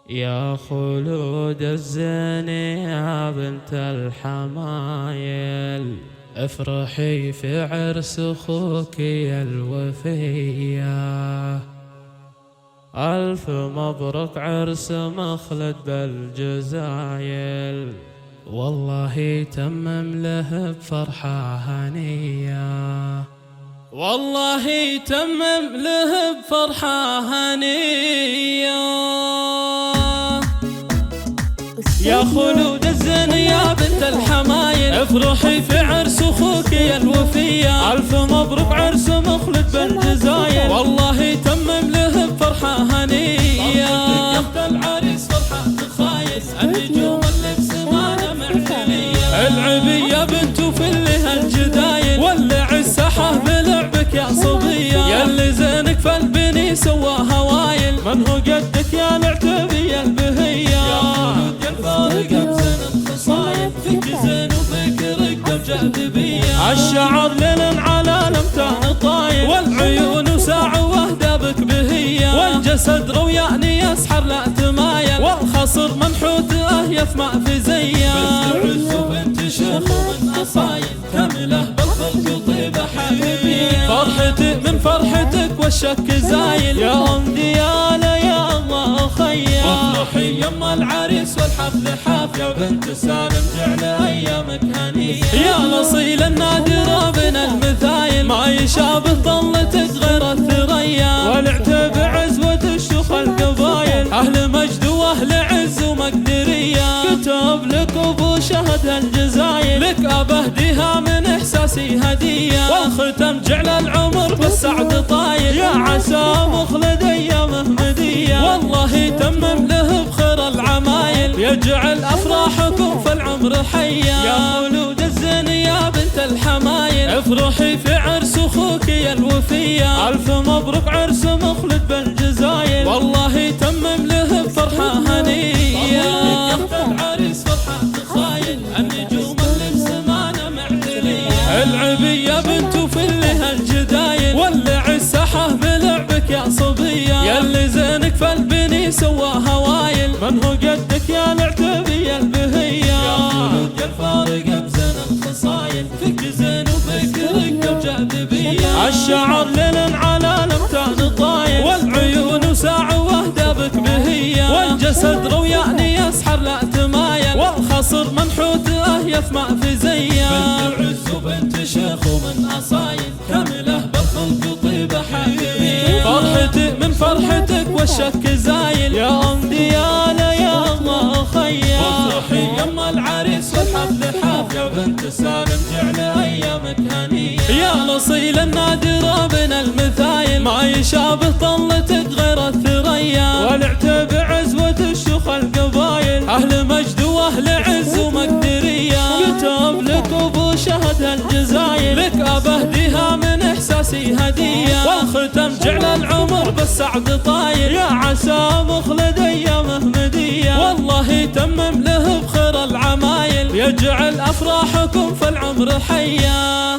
يا خلود الزين يا بنت الحمايل، افرحي في عرس اخوك يا الوفية. ألف مبروك عرس مخلد بالجزايل، والله يتمم له بفرحة هنية، والله يتمم له بفرحة هنية. يا خلود الزين يا بنت الحمايل، افرحي في عرس اخوك يا الوفية. ألف مبروك عرس مخلد بالجزايل، والله يتمم له بفرحة هنية. يا اخت العريس فرحة تخايل، النجوم اللي بسمانة معتلية. العبي يا بنت في اللي هالجدايل، ولع الساحة بلعبك يا صبية. يا اللي زينك فالبني سوا هوايل، من هو قدك يا العتبي يا البهية. الشعر ليل على لمتان طايل، والعيون وساع وهدى بك بهية. والجسد روياني يسحر لا تمايل، والخصر منحوت اهيف ما في زيه. بنت عز وبنت شيخ ومن اصايل، كامله بالخلق طيبه حبيبيه. فرحتي من فرحتك والشك زايل، يا ام دياله يا الله خيا. افرحي يما العريس والحفل حاف، يا بنت سالم جعل ايامك هنيه. يا الاصيل النادر بين المثايل، ما يشابه ظلتك غير الثريا. والعتب عزوة الشيوخ القبايل، اهل مجد واهل عز ومقدريه. كتب لك ابو شهد الجزايل، لك ابهديها من احساسي هديه. والختم جعل العمر بالسعد طايل، يا عسى مخلد ايامه مديه. والله يتمم له بخير العمايل، يجعل افراحكم في العمر حيا. يا خلود الزين يا بنت الحمايل، افرحي في عرس اخوك يا الوفية. الف مبروك عرس مخلد بالجزايل، والله يتمم له بفرحة هنية. يا اخت العريس فرحة تخايل، النجوم اللي بسمانة معتلية. العبي يا بنت في اللي هالجدايل، ولع الساحة بلعبك يا صبية. يا اللي زينك فالبني سوا هوايل، من هو قدك يا العتبي يا البهية. يا خلود يا الفارق بزين الخصايل، فيك زين وفيك رقة وجاذبية. الشعر ليل على لمتان طايل، والعيون وساع وهدى بك بهية. والجسد روياني يسحر لا تمايل، والخصر منحوت اهيف ما في زيه. بنت عز وبنت شيخ ومن اصايل، كامله بالخلق طيبه حبيبيه. فرحتي من فرحتك والشك زايل، يا ام دياله يا الله خيا. وافرحي يما العريس والحفل حاف، يا بنت سالم جعل ايامك هنيه. يا الاصيل النادر بين المثايل، ما يشابه طلتك غير الثريا. والعتب عزوة الشيوخ القبايل، اهل مجد واهل عز ومقدريه. كتب لك ابو شهد الجزايل، لك ابهديها من احساسي هديه. والختم جعل العمر بالسعد طايل، يا عسى مخلد ايامه مديه. والله يتمم له بخير العمايل، يجعل افراحكم في العمر حيا.